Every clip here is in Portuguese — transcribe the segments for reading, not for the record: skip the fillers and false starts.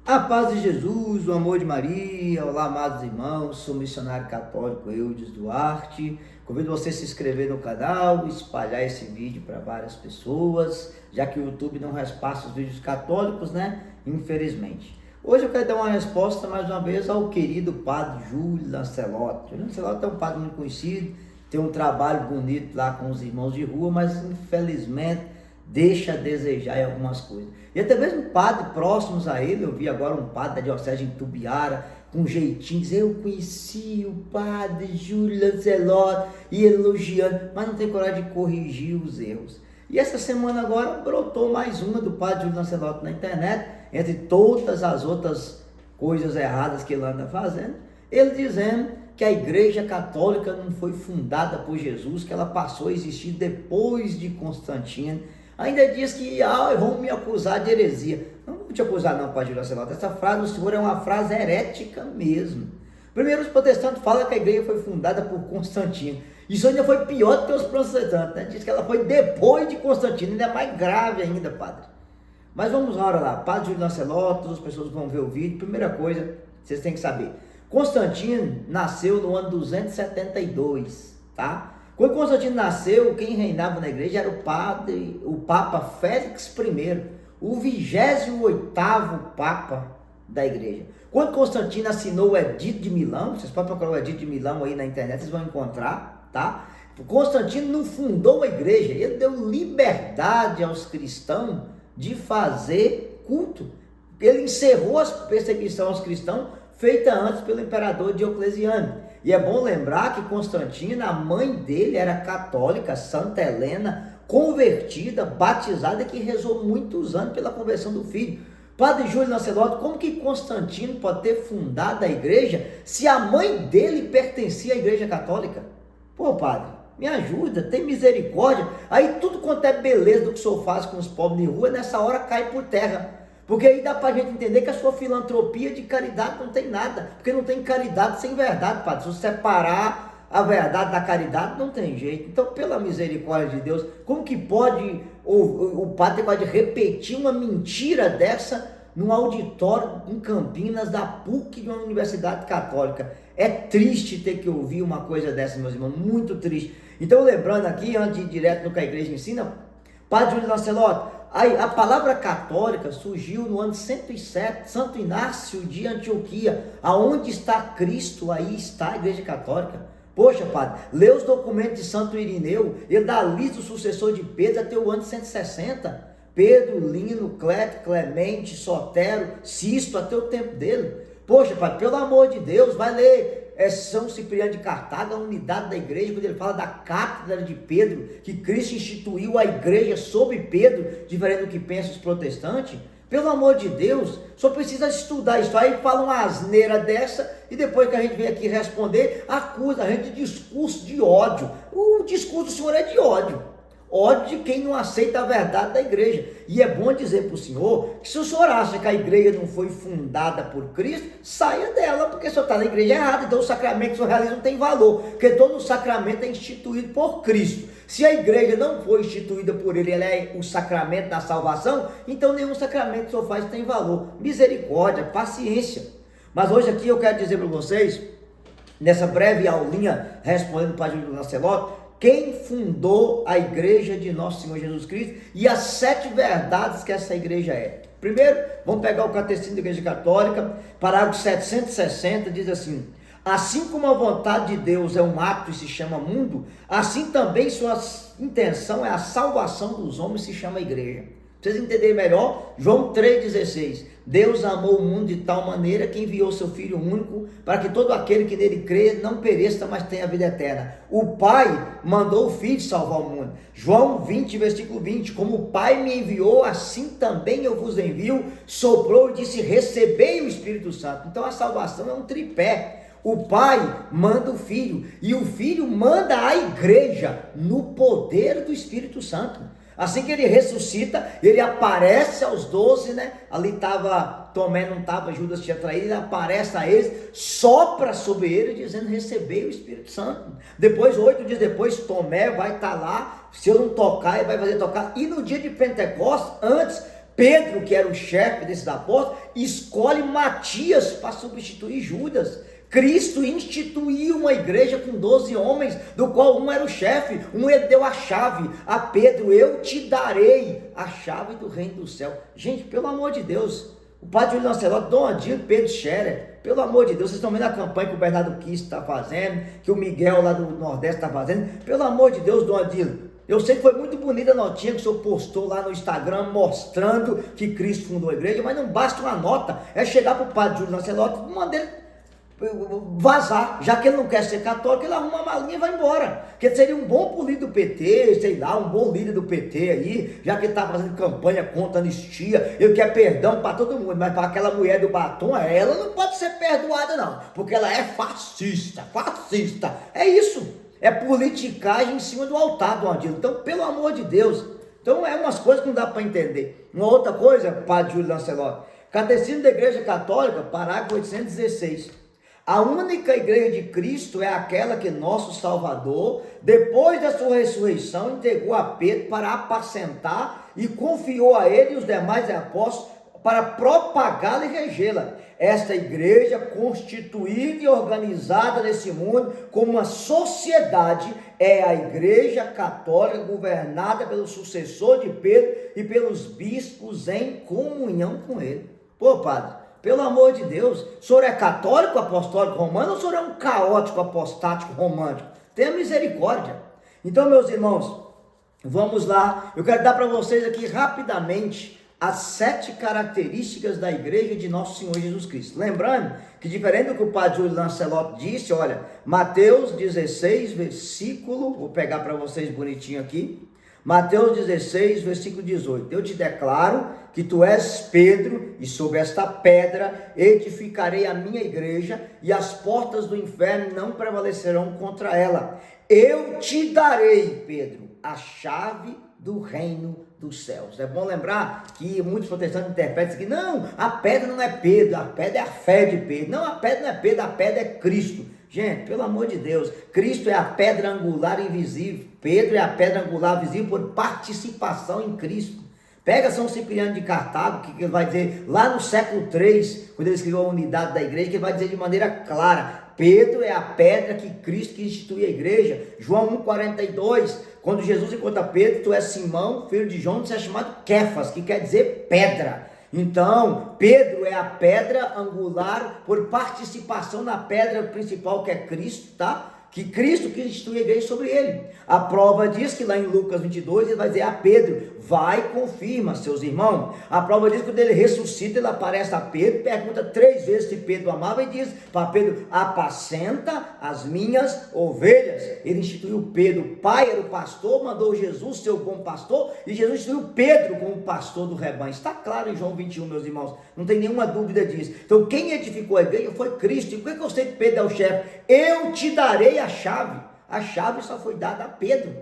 A paz de Jesus, o amor de Maria, olá amados irmãos, sou missionário católico Eudes Duarte, convido você a se inscrever no canal, espalhar esse vídeo para várias pessoas, já que o YouTube não repassa os vídeos católicos, né? Infelizmente. Hoje eu quero dar uma resposta mais uma vez ao querido padre Júlio Lancelotti. Júlio Lancelotti é um padre muito conhecido, tem um trabalho bonito lá com os irmãos de rua, mas infelizmente deixa a desejar em algumas coisas. E até mesmo padres próximos a ele, eu vi agora um padre da diocese em Tubiara, com um jeitinho, dizer, eu conheci o padre Júlio Lancelotti, e elogiando, mas não tem coragem de corrigir os erros. E essa semana agora brotou mais uma do padre Júlio Lancelotti na internet, entre todas as outras coisas erradas que ele anda fazendo, ele dizendo que a Igreja Católica não foi fundada por Jesus, que ela passou a existir depois de Constantino. Ainda diz que vão me acusar de heresia. Não vou te acusar não, padre Júlio Lancelotti. Essa frase do senhor é uma frase herética mesmo. Primeiro os protestantes falam que a igreja foi fundada por Constantino. Isso ainda foi pior do que os protestantes, né? Diz que ela foi depois de Constantino, ainda é mais grave ainda, padre. Mas vamos lá, padre Júlio Lancelotti, todas as pessoas vão ver o vídeo. Primeira coisa, vocês têm que saber. Constantino nasceu no ano 272, tá? Quando Constantino nasceu, quem reinava na igreja era o Papa Félix I, o 28º Papa da igreja. Quando Constantino assinou o Edito de Milão, vocês podem procurar o Edito de Milão aí na internet, vocês vão encontrar, tá? Constantino não fundou a igreja, ele deu liberdade aos cristãos de fazer culto. Ele encerrou a perseguição aos cristãos feita antes pelo imperador Diocleciano. E é bom lembrar que Constantino, a mãe dele era católica, Santa Helena, convertida, batizada, que rezou muitos anos pela conversão do filho. Padre Júlio Lancelotti, como que Constantino pode ter fundado a igreja se a mãe dele pertencia à igreja católica? Pô, padre, me ajuda, tem misericórdia. Aí tudo quanto é beleza do que o senhor faz com os pobres de rua, nessa hora cai por terra. Porque aí dá pra gente entender que a sua filantropia de caridade não tem nada. Porque não tem caridade sem verdade, padre. Se você separar a verdade da caridade, não tem jeito. Então, pela misericórdia de Deus, como que pode o padre pode repetir uma mentira dessa num auditório em Campinas da PUC de uma universidade católica? É triste ter que ouvir uma coisa dessa, meus irmãos, muito triste. Então, lembrando aqui, antes de ir direto no que a igreja ensina, padre Júlio Lancelotti, a palavra católica surgiu no ano 107, Santo Inácio de Antioquia. Aonde está Cristo, aí está a igreja católica. Poxa, padre, lê os documentos de Santo Irineu, ele dá a lista do sucessor de Pedro até o ano 160. Pedro, Lino, Cleto, Clemente, Sotero, Sisto, até o tempo dele. Poxa, padre, pelo amor de Deus, vai ler São Cipriano de Cartago, a unidade da igreja, quando ele fala da cátedra de Pedro, que Cristo instituiu a igreja sobre Pedro, diferente do que pensam os protestantes. Pelo amor de Deus, só precisa estudar isso. Aí fala uma asneira dessa, e depois que a gente vem aqui responder, acusa a gente de discurso de ódio. O discurso do senhor é de ódio. Ódio de quem não aceita a verdade da igreja. E é bom dizer para o senhor que se o senhor acha que a igreja não foi fundada por Cristo, saia dela, porque o senhor está na igreja errada. Então o sacramento que o senhor realiza não tem valor, porque todo o sacramento é instituído por Cristo. Se a igreja não foi instituída por ele, ela é o sacramento da salvação, então nenhum sacramento que o senhor faz tem valor. Misericórdia, paciência. Mas hoje aqui eu quero dizer para vocês, nessa breve aulinha respondendo para Júlio Lancelotti, quem fundou a igreja de nosso Senhor Jesus Cristo e as 7 verdades que essa igreja é. Primeiro, vamos pegar o Catecismo da Igreja Católica, parágrafo 760, diz assim: assim como a vontade de Deus é um ato e se chama mundo, assim também sua intenção é a salvação dos homens e se chama igreja. Pra vocês entenderem melhor, João 3,16, Deus amou o mundo de tal maneira que enviou seu Filho único, para que todo aquele que nele crê não pereça, mas tenha vida eterna. O Pai mandou o Filho salvar o mundo. João 20, versículo 20, como o Pai me enviou, assim também eu vos envio, soprou e disse, recebei o Espírito Santo. Então a salvação é um tripé. O Pai manda o Filho, e o Filho manda a igreja, no poder do Espírito Santo. Assim que ele ressuscita, ele aparece aos 12, né? Ali estava Tomé, não estava, Judas tinha traído, ele aparece a eles, sopra sobre ele, dizendo, recebei o Espírito Santo. Depois, 8 dias depois, Tomé vai estar lá, se eu não tocar, ele vai fazer tocar. E no dia de Pentecostes, antes, Pedro, que era o chefe desses apóstolos, escolhe Matias para substituir Judas. Cristo instituiu uma igreja com 12 homens, do qual um era o chefe, um ele deu a chave a Pedro: eu te darei a chave do reino do céu. Gente, pelo amor de Deus, o padre Júlio Lancelotti, Dom Adilo, Pedro Scherer, pelo amor de Deus, vocês estão vendo a campanha que o Bernardo Kiss está fazendo, que o Miguel lá do Nordeste está fazendo, pelo amor de Deus, Dom Adilo, eu sei que foi muito bonita a notinha que o senhor postou lá no Instagram, mostrando que Cristo fundou a igreja, mas não basta uma nota, é chegar para o padre Júlio Lancelotti, mandar ele vazar, já que ele não quer ser católico, ele arruma uma malinha e vai embora, porque seria um bom político do PT, sei lá, um bom líder do PT aí, já que ele está fazendo campanha contra a anistia, ele quer perdão para todo mundo, mas para aquela mulher do batom, ela não pode ser perdoada não, porque ela é fascista, é isso, é politicagem em cima do altar do Adilo. Então, pelo amor de Deus, então é umas coisas que não dá para entender. Uma outra coisa, padre Júlio Lancelotti, Catecismo da Igreja Católica, parágrafo 816, a única igreja de Cristo é aquela que nosso Salvador, depois da sua ressurreição, entregou a Pedro para apacentar e confiou a ele e os demais apóstolos para propagá-la e regê-la. Esta igreja, constituída e organizada nesse mundo como uma sociedade, é a Igreja Católica, governada pelo sucessor de Pedro e pelos bispos em comunhão com ele. Pô, padre, pelo amor de Deus, o senhor é católico apostólico romano ou o senhor é um caótico apostático romântico? Tenha misericórdia. Então, meus irmãos, vamos lá. Eu quero dar para vocês aqui rapidamente as 7 características da igreja de nosso Senhor Jesus Cristo. Lembrando que, diferente do que o padre Júlio Lancelotti disse, olha, Mateus 16, versículo, vou pegar para vocês bonitinho aqui, Mateus 16, versículo 18, eu te declaro que tu és Pedro, e sobre esta pedra edificarei a minha igreja, e as portas do inferno não prevalecerão contra ela. Eu te darei, Pedro, a chave do reino dos céus. É bom lembrar que muitos protestantes interpretam isso aqui: não, a pedra não é Pedro, a pedra é a fé de Pedro. Não, a pedra não é Pedro, a pedra é Cristo. Gente, pelo amor de Deus, Cristo é a pedra angular invisível, Pedro é a pedra angular visível por participação em Cristo. Pega São Cipriano de Cartago, que ele vai dizer lá no século 3, quando ele escreveu a unidade da igreja, que ele vai dizer de maneira clara: Pedro é a pedra que Cristo que institui a igreja. João 1,42, quando Jesus encontra Pedro: tu és Simão, filho de João, você é chamado Kefas, que quer dizer pedra. Então, Pedro é a pedra angular por participação na pedra principal, que é Cristo, tá? Que Cristo que institui a igreja sobre ele. A prova diz que lá em Lucas 22, ele vai dizer a Pedro: vai e confirma seus irmãos. A prova diz que quando ele ressuscita, ele aparece a Pedro, pergunta 3 vezes se Pedro amava e diz para Pedro: apacenta as minhas ovelhas. Ele instituiu Pedro, o pai era o pastor, mandou Jesus ser o bom pastor, e Jesus instituiu Pedro como pastor do rebanho. Está claro em João 21, meus irmãos, não tem nenhuma dúvida disso. Então quem edificou a igreja foi Cristo. E por que eu sei que Pedro é o chefe? Eu te darei a chave. A chave só foi dada a Pedro.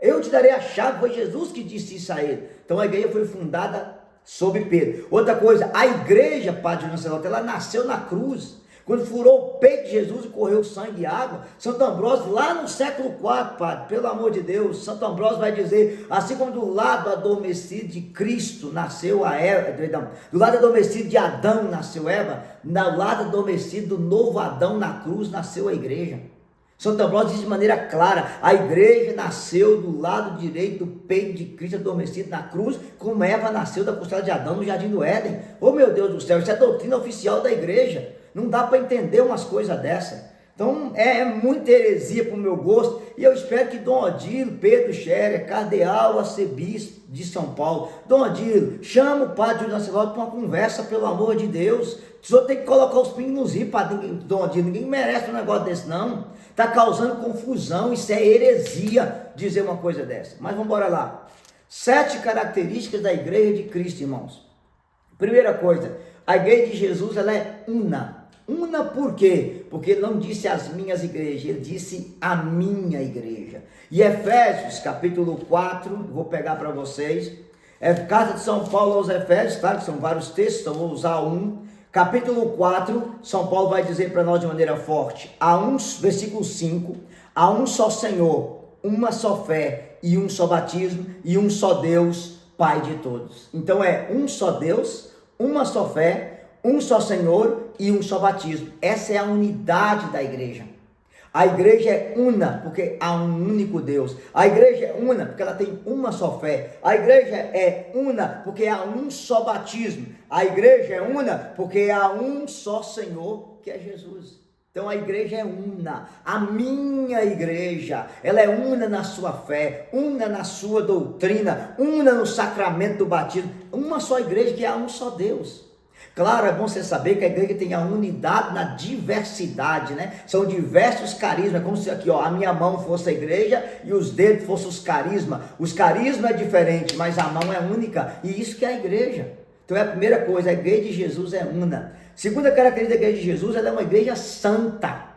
Eu te darei a chave, foi Jesus que disse isso a ele. Então a igreja foi fundada sobre Pedro. Outra coisa, a igreja, padre Lancelotti, ela nasceu na cruz. Quando furou o peito de Jesus e correu sangue e água, Santo Ambrósio, lá no século 4, padre, pelo amor de Deus, Santo Ambrósio vai dizer: assim como do lado adormecido de Cristo nasceu a Eva, do lado adormecido de Adão nasceu Eva, do lado adormecido do novo Adão na cruz nasceu a igreja. Santo Ambrósio diz de maneira clara: a igreja nasceu do lado direito do peito de Cristo adormecido na cruz, como Eva nasceu da costela de Adão no jardim do Éden. Oh, meu Deus do céu, isso é a doutrina oficial da igreja. Não dá para entender umas coisas dessas. Então é muita heresia para o meu gosto, e eu espero que Dom Odilo, Pedro Scherer, cardeal, arcebispo de São Paulo, Dom Odilo, chama o padre Júlio Lancelotti para uma conversa, pelo amor de Deus. O senhor tem que colocar os pingos nos is, padre Dom Odilo, ninguém merece um negócio desse não. Está causando confusão, isso é heresia dizer uma coisa dessa. Mas vamos embora lá. 7 características da igreja de Cristo, irmãos. Primeira coisa, a igreja de Jesus, ela é una. Una por quê? Porque ele não disse as minhas igrejas, ele disse a minha igreja. E Efésios, capítulo 4, vou pegar para vocês. É Carta de São Paulo aos Efésios, claro que são vários textos, então vou usar um. Capítulo 4, São Paulo vai dizer para nós de maneira forte, versículo 5, há um só Senhor, uma só fé, e um só batismo, e um só Deus, Pai de todos. Então é um só Deus, uma só fé, um só Senhor e um só batismo. Essa é a unidade da igreja. A igreja é una porque há um único Deus. A igreja é una porque ela tem uma só fé. A igreja é una porque há um só batismo. A igreja é una porque há um só Senhor, que é Jesus. Então a igreja é una. A minha igreja, ela é una na sua fé, una na sua doutrina, una no sacramento do batismo. Uma só igreja que há um só Deus. Claro, é bom você saber que a igreja tem a unidade na diversidade, né? São diversos carismas, como se aqui, ó, a minha mão fosse a igreja e os dedos fossem os carismas. Os carismas é diferente, mas a mão é única, e isso que é a igreja. Então é a primeira coisa, a igreja de Jesus é una. Segunda característica da igreja de Jesus, ela é uma igreja santa.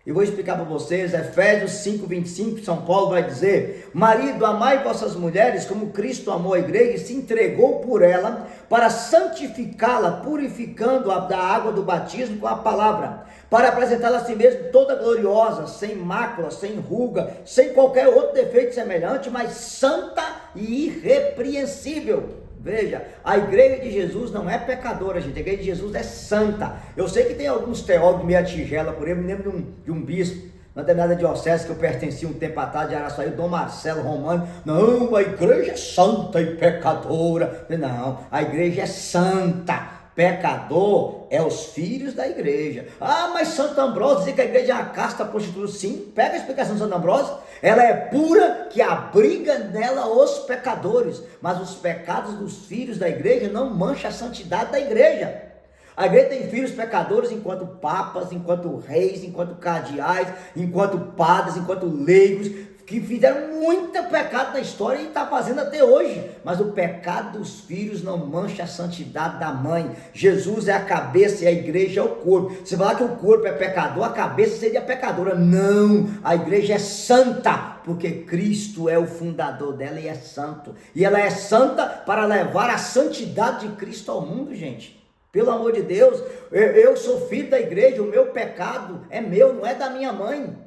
Eu vou explicar para vocês, Efésios 5:25, São Paulo vai dizer: marido, amai vossas mulheres como Cristo amou a igreja e se entregou por ela para santificá-la, purificando-a da água do batismo com a palavra, para apresentá-la a si mesmo toda gloriosa, sem mácula, sem ruga, sem qualquer outro defeito semelhante, mas santa e irrepreensível. Veja, a igreja de Jesus não é pecadora, gente. A igreja de Jesus é santa. Eu sei que tem alguns teólogos meia tigela por aí. Eu me lembro de um bispo na determinada diocese que eu pertencia um tempo atrás, de Araçuaí, o Dom Marcelo Romano. Não, a igreja é santa e pecadora. Não, a igreja é santa. Pecador é os filhos da igreja. Ah, mas Santo Ambrósio dizia que a igreja é uma casta prostituta. Sim, pega a explicação de Santo Ambrósio. Ela é pura, que abriga nela os pecadores. Mas os pecados dos filhos da igreja não mancham a santidade da igreja. A igreja tem filhos pecadores enquanto papas, enquanto reis, enquanto cardeais, enquanto padres, enquanto leigos, que fizeram muito pecado na história e está fazendo até hoje. Mas o pecado dos filhos não mancha a santidade da mãe. Jesus é a cabeça e a igreja é o corpo. Você falar que o corpo é pecador, a cabeça seria pecadora. Não, a igreja é santa, porque Cristo é o fundador dela e é santo. E ela é santa para levar a santidade de Cristo ao mundo, gente. Pelo amor de Deus, eu sou filho da igreja, o meu pecado é meu, não é da minha mãe.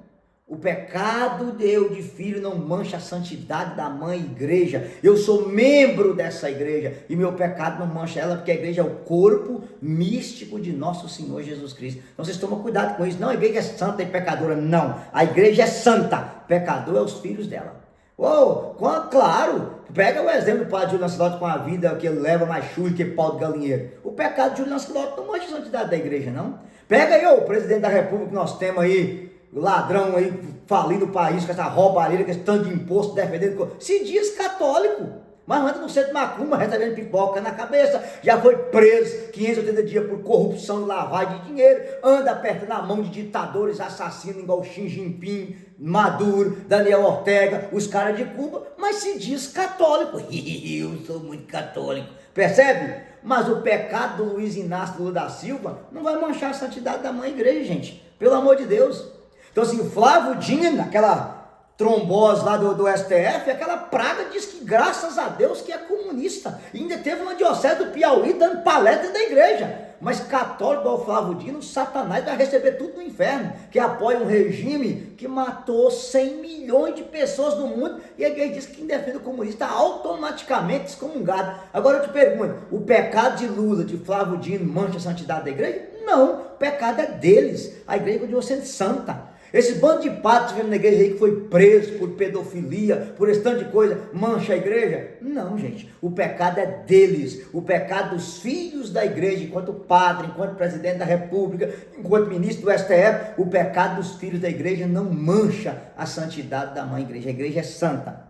O pecado de filho não mancha a santidade da mãe igreja. Eu sou membro dessa igreja e meu pecado não mancha ela, porque a igreja é o corpo místico de nosso Senhor Jesus Cristo. Então vocês tomam cuidado com isso. Não, a igreja é santa e pecadora. Não, a igreja é santa. Pecador é os filhos dela. Oh, claro, pega o exemplo do padre Júlio Lancelotti com a vida que ele leva mais chuva que pau de galinheiro. O pecado de Júlio Lancelotti não mancha a santidade da igreja, não. Pega aí o presidente da república que nós temos aí, o ladrão aí, falindo o país com essa roubalheira, com esse tanto de imposto, defendendo, se diz católico, mas anda no centro de macumba, recebendo pipoca na cabeça, já foi preso 580 dias por corrupção e lavagem de dinheiro, anda apertando a mão de ditadores assassinos igual Xi Jinping, Maduro, Daniel Ortega, os caras de Cuba, mas se diz católico. Eu sou muito católico, percebe? Mas o pecado do Luiz Inácio Lula da Silva não vai manchar a santidade da mãe igreja, gente, pelo amor de Deus. Então assim, o Flávio Dino, aquela trombose lá do STF, aquela praga diz que graças a Deus que é comunista. E ainda teve uma diocese do Piauí dando palestra da igreja. Mas católico ao Flávio Dino, Satanás vai receber tudo no inferno, que apoia um regime que matou 100 milhões de pessoas no mundo, e a igreja diz que quem defende o comunista está automaticamente excomungado. Agora eu te pergunto, o pecado de Lula, de Flávio Dino, mancha a santidade da igreja? Não, o pecado é deles, a igreja continua sendo santa. Esse bando de padres vendo na igreja aí que foi preso por pedofilia, por esse tanto de coisa, mancha a igreja? Não, gente, o pecado é deles, o pecado dos filhos da igreja, enquanto padre, enquanto presidente da república, enquanto ministro do STF, o pecado dos filhos da igreja não mancha a santidade da mãe igreja, a igreja é santa.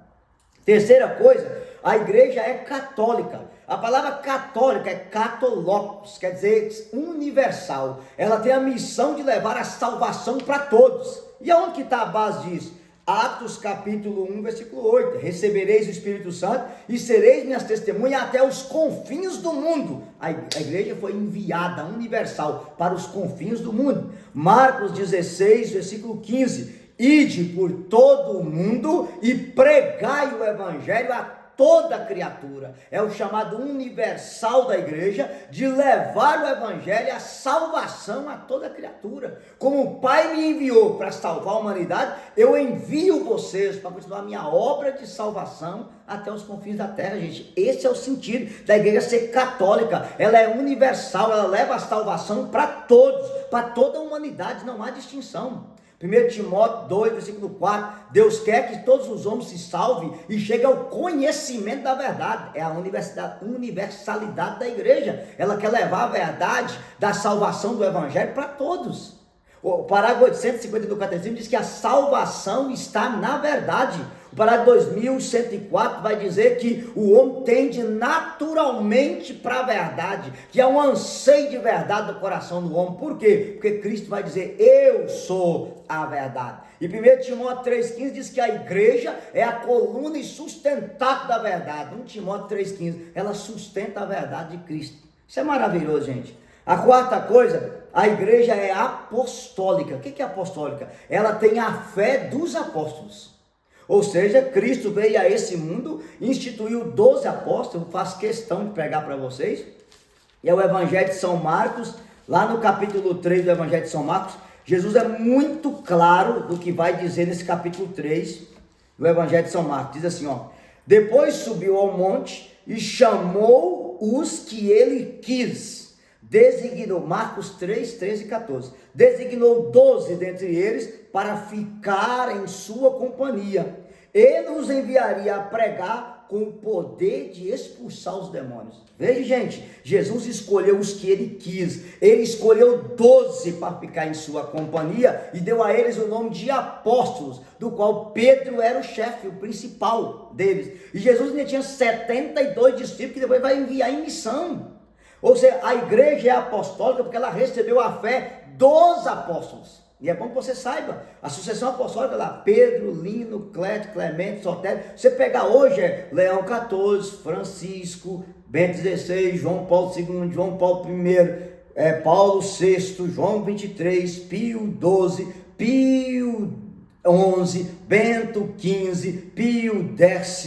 Terceira coisa, a igreja é católica. A palavra católica é catolocos, quer dizer universal. Ela tem a missão de levar a salvação para todos. E aonde que está a base disso? Atos capítulo 1, versículo 8. Recebereis o Espírito Santo e sereis minhas testemunhas até os confins do mundo. A igreja foi enviada universal para os confins do mundo. Marcos 16, versículo 15. Ide por todo o mundo e pregai o evangelho a toda criatura. É o chamado universal da igreja, de levar o evangelho, a salvação a toda criatura. Como o Pai me enviou para salvar a humanidade, eu envio vocês para continuar a minha obra de salvação até os confins da terra, gente. Esse é o sentido da igreja ser católica. Ela é universal, ela leva a salvação para todos, para toda a humanidade, não há distinção. 1 Timóteo 2, versículo 4, Deus quer que todos os homens se salvem e cheguem ao conhecimento da verdade. É a universalidade da igreja. Ela quer levar a verdade da salvação do evangelho para todos. O parágrafo 850 do Catecismo diz que a salvação está na verdade. O parágrafo 2104 vai dizer que o homem tende naturalmente para a verdade, que há um anseio de verdade no coração do homem. Por quê? Porque Cristo vai dizer, eu sou a verdade. E 1 Timóteo 3,15 diz que a igreja é a coluna e sustentado da verdade. 1 Timóteo 3,15, ela sustenta a verdade de Cristo. Isso é maravilhoso, gente. A quarta coisa, a igreja é apostólica. O que é apostólica? Ela tem a fé dos apóstolos. Ou seja, Cristo veio a esse mundo, instituiu 12 apóstolos, eu faço questão de pregar para vocês. E é o Evangelho de São Marcos, lá no capítulo 3 do Evangelho de São Marcos, Jesus é muito claro do que vai dizer nesse capítulo 3 do Evangelho de São Marcos. Diz assim, ó: depois subiu ao monte e chamou os que ele quis. Designou, Marcos 3, 13 e 14, designou 12 dentre eles para ficar em sua companhia. Ele os enviaria a pregar com o poder de expulsar os demônios. Veja, gente, Jesus escolheu os que ele quis. Ele escolheu 12 para ficar em sua companhia e deu a eles o nome de apóstolos, do qual Pedro era o chefe, o principal deles. E Jesus ainda tinha 72 discípulos que depois vai enviar em missão. Ou seja, a igreja é apostólica porque ela recebeu a fé dos apóstolos. E é bom que você saiba, a sucessão apostólica lá, Pedro, Lino, Cleto, Clemente, Sotério. Você pegar hoje é Leão 14, Francisco, Bento 16, João Paulo II, João Paulo I, Paulo VI, João 23, Pio 12, Pio 11, Bento 15, Pio X,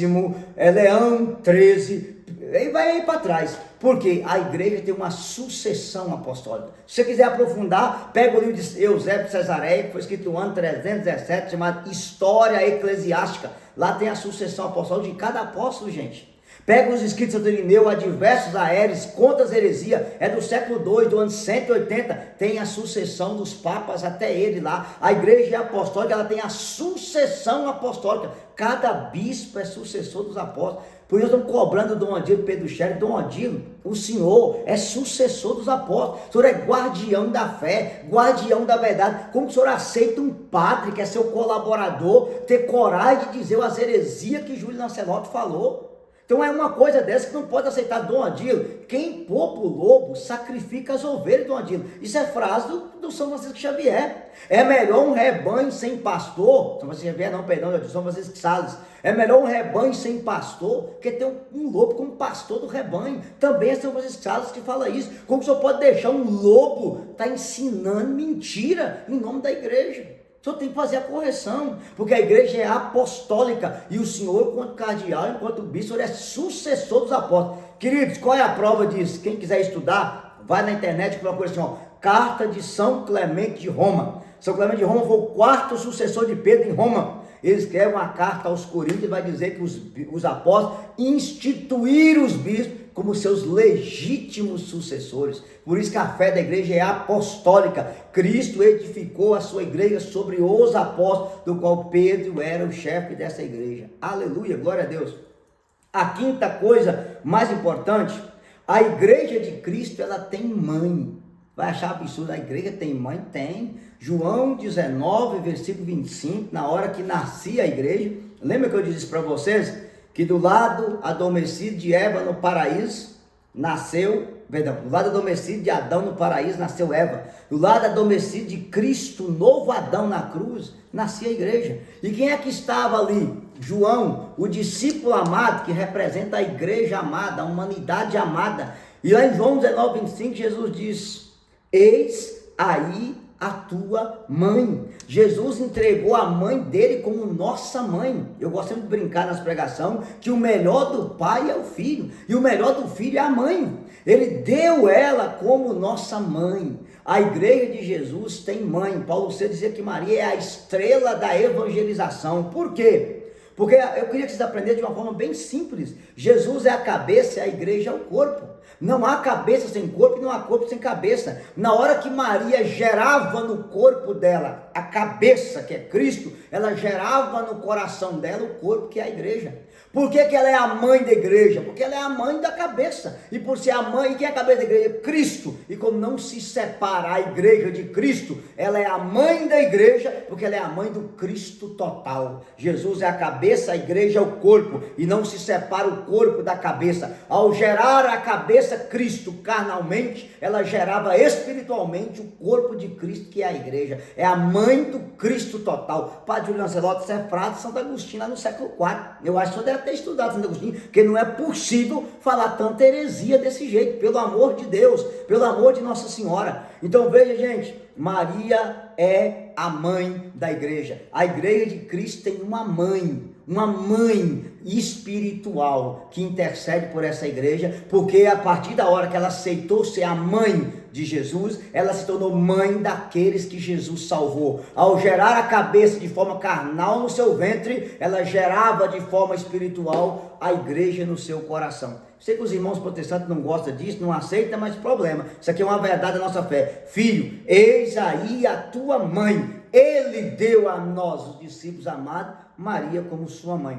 Leão 13, e vai aí para trás. Porque a igreja tem uma sucessão apostólica. Se você quiser aprofundar, pega o livro de Eusébio de Cesareia, que foi escrito no ano 317, chamado História Eclesiástica. Lá tem a sucessão apostólica de cada apóstolo, gente. Pega os escritos de Santo Irineu, há diversos aéreos, conta as heresias, é do século II, do ano 180, tem a sucessão dos papas até ele lá. A igreja apostólica, ela tem a sucessão apostólica. Cada bispo é sucessor dos apóstolos. Por isso estão cobrando Dom Odilo, Pedro Scherer. Dom Odilo, o senhor é sucessor dos apóstolos, o senhor é guardião da fé, guardião da verdade. Como o senhor aceita um padre que é seu colaborador, ter coragem de dizer as heresias que Júlio Lancelotti falou? Então é uma coisa dessa que não pode aceitar. Dom Odilo, quem poupa o lobo, sacrifica as ovelhas, Dom Odilo. Isso é frase do São Francisco Xavier. É melhor um rebanho sem pastor, São Francisco Xavier não, perdão, São Francisco de Sales. É melhor um rebanho sem pastor que ter um lobo como pastor do rebanho. Também é São Francisco de Sales que fala isso. Como o senhor pode deixar um lobo estar ensinando mentira em nome da igreja? O senhor tem que fazer a correção, porque a igreja é apostólica e o senhor, enquanto cardeal, enquanto bispo, é sucessor dos apóstolos. Queridos, qual é a prova disso? Quem quiser estudar, vai na internet e procura assim, ó, Carta de São Clemente de Roma. São Clemente de Roma foi o quarto sucessor de Pedro em Roma. Ele escreve uma carta aos Coríntios e vai dizer que os apóstolos instituíram os bispos como seus legítimos sucessores. Por isso que a fé da igreja é apostólica. Cristo edificou a sua igreja sobre os apóstolos, do qual Pedro era o chefe dessa igreja. Aleluia, glória a Deus. A quinta coisa mais importante, a igreja de Cristo, ela tem mãe. Vai achar absurdo, a igreja tem mãe? Tem. João 19, versículo 25, na hora que nascia a igreja, lembra que eu disse para vocês que do lado adormecido de Eva no paraíso, do lado adormecido de Adão no paraíso, nasceu Eva. Do lado adormecido de Cristo, novo Adão na cruz, nascia a igreja. E quem é que estava ali? João, o discípulo amado, que representa a igreja amada, a humanidade amada. E lá em João 19, 25, Jesus diz: eis aí a tua mãe. Jesus entregou a mãe dele como nossa mãe. Eu gosto sempre de brincar nas pregações que o melhor do pai é o filho e o melhor do filho é a mãe. Ele deu ela como nossa mãe. A igreja de Jesus tem mãe. Paulo C dizia que Maria é a estrela da evangelização. Por quê? Porque eu queria que vocês aprendessem de uma forma bem simples. Jesus é a cabeça e a igreja é o corpo. Não há cabeça sem corpo e não há corpo sem cabeça. Na hora que Maria gerava no corpo dela a cabeça, que é Cristo, ela gerava no coração dela o corpo, que é a igreja. Por que ela é a mãe da igreja? Porque ela é a mãe da cabeça. E por ser a mãe, quem é a cabeça da igreja? Cristo. E como não se separa a igreja de Cristo, ela é a mãe da igreja, porque ela é a mãe do Cristo total. Jesus é a cabeça, a igreja é o corpo. E não se separa o corpo da cabeça. Ao gerar a cabeça Cristo carnalmente, ela gerava espiritualmente o corpo de Cristo, que é a igreja. É a mãe do Cristo total. Padre Júlio Lancelotti, isso é frase de Santo Agostinho lá no século IV. Eu acho que você deve ter estudado Santo Agostinho, porque não é possível falar tanta heresia desse jeito, pelo amor de Deus, pelo amor de Nossa Senhora. Então veja, gente, Maria é a mãe da igreja. A igreja de Cristo tem uma mãe espiritual que intercede por essa igreja, porque a partir da hora que ela aceitou ser a mãe de Jesus, ela se tornou mãe daqueles que Jesus salvou. Ao gerar a cabeça de forma carnal no seu ventre, ela gerava de forma espiritual a igreja no seu coração. Sei que os irmãos protestantes não gostam disso, não aceitam, mas problema. Isso aqui é uma verdade da nossa fé. Filho, eis aí a tua mãe. Ele deu a nós, os discípulos amados, Maria como sua mãe.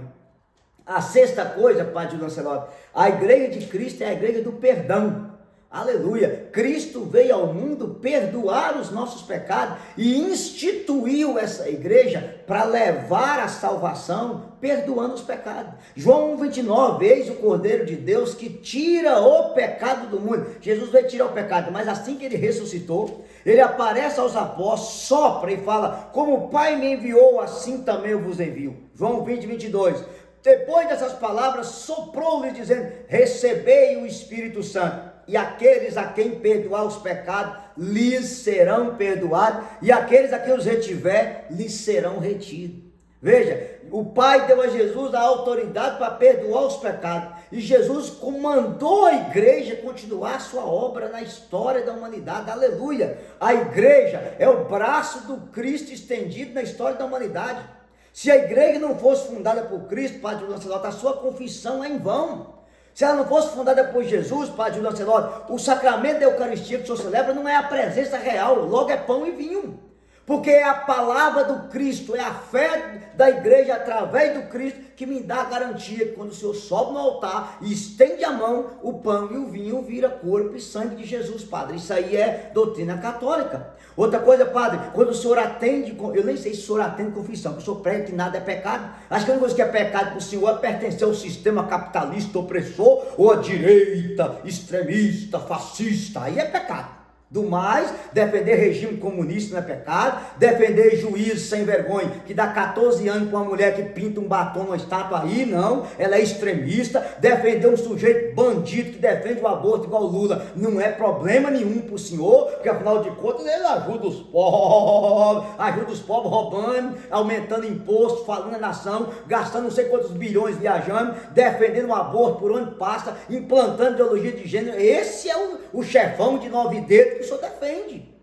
A sexta coisa, Padre Lancelotti, a igreja de Cristo é a igreja do perdão. Aleluia! Cristo veio ao mundo perdoar os nossos pecados e instituiu essa igreja para levar a salvação, perdoando os pecados. João 1,29, eis o Cordeiro de Deus que tira o pecado do mundo. Jesus veio tirar o pecado, mas assim que ele ressuscitou, ele aparece aos apóstolos, sopra e fala, como o Pai me enviou, assim também eu vos envio. João 20:22. Depois dessas palavras, soprou-lhe dizendo, recebei o Espírito Santo. E aqueles a quem perdoar os pecados, lhes serão perdoados, e aqueles a quem os retiver, lhes serão retidos. Veja, o Pai deu a Jesus a autoridade para perdoar os pecados, e Jesus comandou a igreja a continuar a sua obra na história da humanidade. Aleluia! A igreja é o braço do Cristo estendido na história da humanidade. Se a igreja não fosse fundada por Cristo, Padre Lancelotti, a sua confissão é em vão. Se ela não fosse fundada por Jesus, Padre Lancelotti, o sacramento da Eucaristia que o senhor celebra não é a presença real, logo é pão e vinho. Porque é a palavra do Cristo, é a fé da igreja através do Cristo que me dá a garantia que quando o senhor sobe no altar e estende a mão, o pão e o vinho vira corpo e sangue de Jesus, Padre. Isso aí é doutrina católica. Outra coisa, Padre, quando o senhor atende, eu nem sei se o senhor atende confissão, porque o senhor prega que nada é pecado. Acho que a única coisa que é pecado para o senhor é pertencer ao sistema capitalista opressor ou à direita extremista, fascista. Aí é pecado. Do mais, defender regime comunista não é pecado, defender juízo sem vergonha, que dá 14 anos para uma mulher que pinta um batom numa estátua aí, não, ela é extremista, defender um sujeito bandido que defende o aborto igual Lula, não é problema nenhum para o senhor, porque afinal de contas ele ajuda os pobres roubando, aumentando imposto, falando a nação, gastando não sei quantos bilhões viajando, defendendo o aborto por onde passa, implantando ideologia de gênero. Esse é o chefão de 9 dedos que o senhor defende.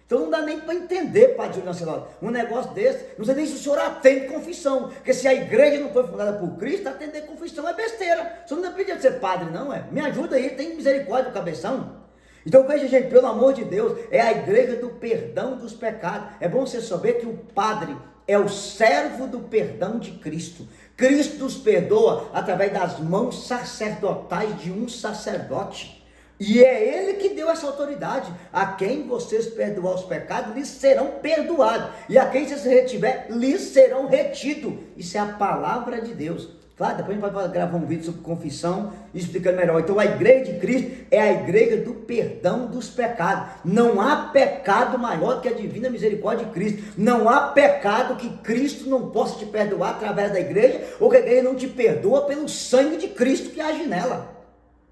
Então não dá nem para entender, Padre Júlio Lancelotti, um negócio desse. Não sei nem se o senhor atende confissão, porque se a igreja não foi fundada por Cristo, atender confissão é besteira. O senhor não depende de ser padre, não é? Me ajuda aí, tem misericórdia do cabeção. Então veja, gente, pelo amor de Deus, é a igreja do perdão dos pecados. É bom você saber que o padre é o servo do perdão de Cristo. Cristo nos perdoa através das mãos sacerdotais de um sacerdote. E é ele que deu essa autoridade. A quem vocês perdoar os pecados, lhes serão perdoados. E a quem vocês retiver, lhes serão retidos. Isso é a palavra de Deus. Claro, depois a gente vai gravar um vídeo sobre confissão, explicando melhor. Então a igreja de Cristo é a igreja do perdão dos pecados. Não há pecado maior do que a divina misericórdia de Cristo. Não há pecado que Cristo não possa te perdoar através da igreja, ou que a igreja não te perdoa pelo sangue de Cristo que age nela.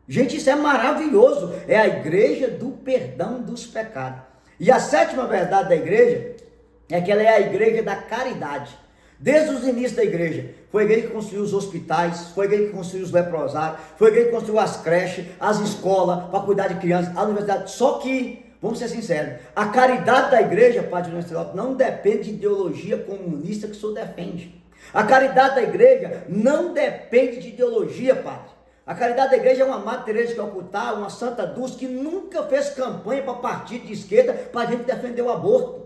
Gente, isso é maravilhoso. É a igreja do perdão dos pecados. E a sétima verdade da igreja é que ela é a igreja da caridade. Desde os inícios da igreja, foi a igreja que construiu os hospitais, foi a igreja que construiu os leprosários, foi a igreja que construiu as creches, as escolas, para cuidar de crianças, a universidade. Só que, vamos ser sinceros, a caridade da igreja, Padre Juliano Lancelotti, não depende de ideologia comunista que o senhor defende. A caridade da igreja não depende de ideologia, Padre. A caridade da igreja é uma Madre Teresa de Calcutá, uma Santa Dulce, que nunca fez campanha para partido de esquerda para a gente defender o aborto.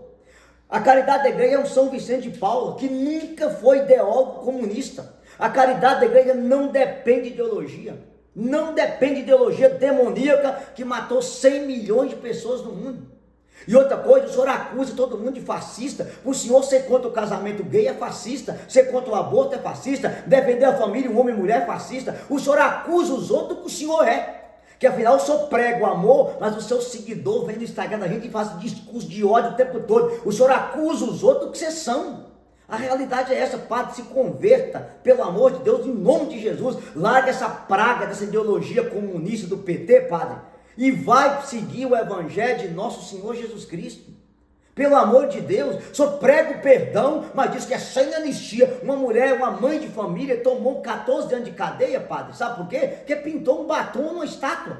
A caridade da igreja é um São Vicente de Paula, que nunca foi ideólogo comunista. A caridade da igreja não depende de ideologia. Não depende de ideologia demoníaca que matou 100 milhões de pessoas no mundo. E outra coisa, o senhor acusa todo mundo de fascista. O senhor ser contra o casamento gay é fascista. Ser contra o aborto é fascista. Defender a família, um homem e mulher é fascista. O senhor acusa os outros que o senhor é. Que afinal o senhor prega o amor, mas o seu seguidor vem no Instagram da gente e faz discurso de ódio o tempo todo. O senhor acusa os outros que vocês são. A realidade é essa, Padre, se converta, pelo amor de Deus, em nome de Jesus. Larga essa praga dessa ideologia comunista do PT, Padre, e vai seguir o evangelho de nosso Senhor Jesus Cristo. Pelo amor de Deus, o senhor prega o perdão, mas diz que é sem anistia. Uma mulher, uma mãe de família, tomou 14 anos de cadeia, Padre. Sabe por quê? Porque pintou um batom numa estátua.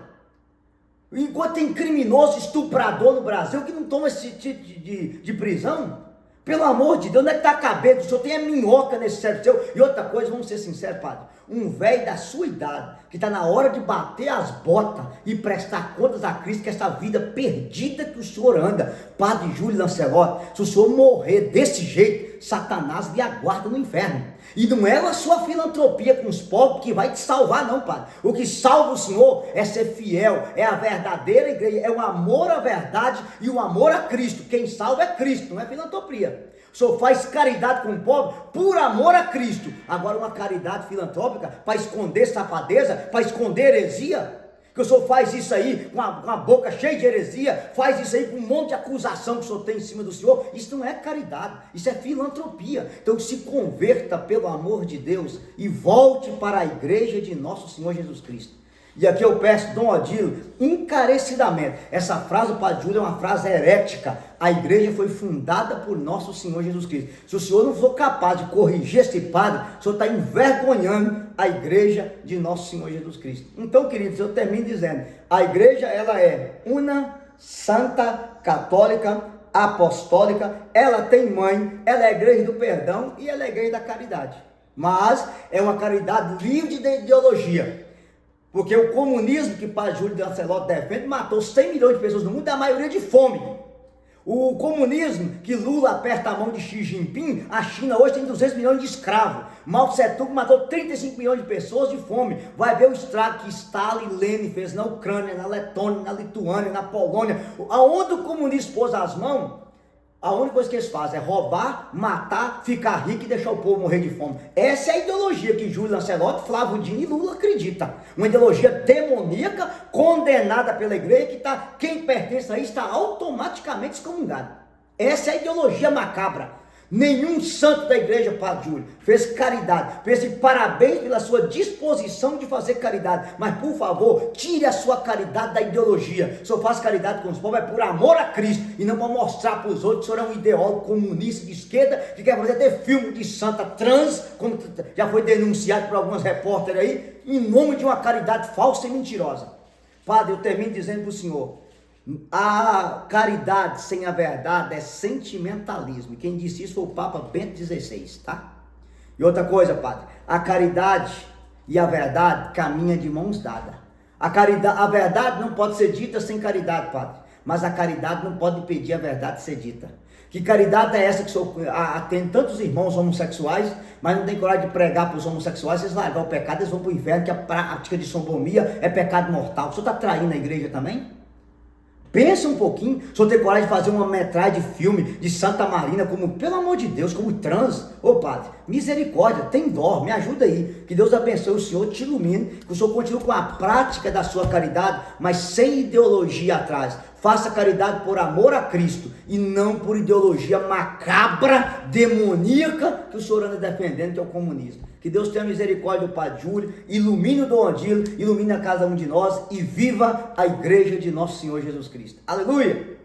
Enquanto tem criminoso, estuprador no Brasil que não toma esse tipo de prisão. Pelo amor de Deus, onde é que está a cabeça? O senhor tem a minhoca nesse cérebro seu. E outra coisa, vamos ser sinceros, Padre. Um velho da sua idade, que está na hora de bater as botas e prestar contas a Cristo, que essa vida perdida que o senhor anda, Padre Júlio Lancelotti, se o senhor morrer desse jeito, Satanás lhe aguarda no inferno. E não é a sua filantropia com os pobres que vai te salvar, não, Padre. O que salva o senhor é ser fiel, é a verdadeira igreja, é o amor à verdade e o amor a Cristo. Quem salva é Cristo, não é filantropia. O senhor faz caridade com o pobre por amor a Cristo. Agora uma caridade filantrópica para esconder safadeza, para esconder heresia. Que o senhor faz isso aí com a boca cheia de heresia, faz isso aí com um monte de acusação que o senhor tem em cima do senhor. Isso não é caridade, isso é filantropia. Então se converta pelo amor de Deus e volte para a igreja de nosso Senhor Jesus Cristo. E aqui eu peço, Dom Odilo, encarecidamente, essa frase do Padre Júlio é uma frase herética. A igreja foi fundada por nosso Senhor Jesus Cristo. Se o senhor não for capaz de corrigir esse padre, o senhor está envergonhando a igreja de nosso Senhor Jesus Cristo. Então, queridos, eu termino dizendo, a igreja ela é una, santa, católica, apostólica, ela tem mãe, ela é a igreja do perdão e ela é a igreja da caridade. Mas é uma caridade livre de ideologia. Porque o comunismo que o Padre Júlio Lancelotti defende matou 100 milhões de pessoas no mundo, a maioria de fome. O comunismo que Lula aperta a mão de Xi Jinping, a China hoje tem 200 milhões de escravos. Mao Tse Tung matou 35 milhões de pessoas de fome. Vai ver o estrago que Stalin e Lenin fez na Ucrânia, na Letônia, na Lituânia, na Polônia. Aonde o comunismo pôs as mãos, a única coisa que eles fazem é roubar, matar, ficar rico e deixar o povo morrer de fome. Essa é a ideologia que Júlio Lancelotti, Flávio Dino e Lula acreditam. Uma ideologia demoníaca, condenada pela igreja, quem pertence a isso está automaticamente excomungado. Essa é a ideologia macabra. Nenhum santo da igreja, Padre Júlio, fez caridade. Fez parabéns pela sua disposição de fazer caridade. Mas, por favor, tire a sua caridade da ideologia. Se eu faço caridade com os povos, é por amor a Cristo. E não para mostrar para os outros que o senhor é um ideólogo comunista de esquerda que quer fazer até filme de santa trans, como já foi denunciado por alguns repórteres aí, em nome de uma caridade falsa e mentirosa. Padre, eu termino dizendo para o senhor, a caridade sem a verdade é sentimentalismo. E quem disse isso foi o Papa Bento XVI, tá? E outra coisa, Padre, a caridade e a verdade caminham de mãos dadas. A verdade não pode ser dita sem caridade, Padre. Mas a caridade não pode impedir a verdade de ser dita. Que caridade é essa que tem tantos irmãos homossexuais, mas não tem coragem de pregar para os homossexuais, vocês largar o pecado, eles vão para o inferno, que a prática de sodomia é pecado mortal. O senhor está traindo a igreja também? Pensa um pouquinho, se eu ter coragem de fazer uma metragem de filme de Santa Marina, como, pelo amor de Deus, como trans. Ô Padre, misericórdia, tem dó, me ajuda aí. Que Deus abençoe o senhor, te ilumine, que o senhor continue com a prática da sua caridade, mas sem ideologia atrás. Faça caridade por amor a Cristo e não por ideologia macabra, demoníaca que o senhor anda defendendo, que é o comunismo. Que Deus tenha misericórdia do Padre Júlio, ilumine o Dom Odilo, ilumine a cada um de nós e viva a igreja de nosso Senhor Jesus Cristo. Aleluia!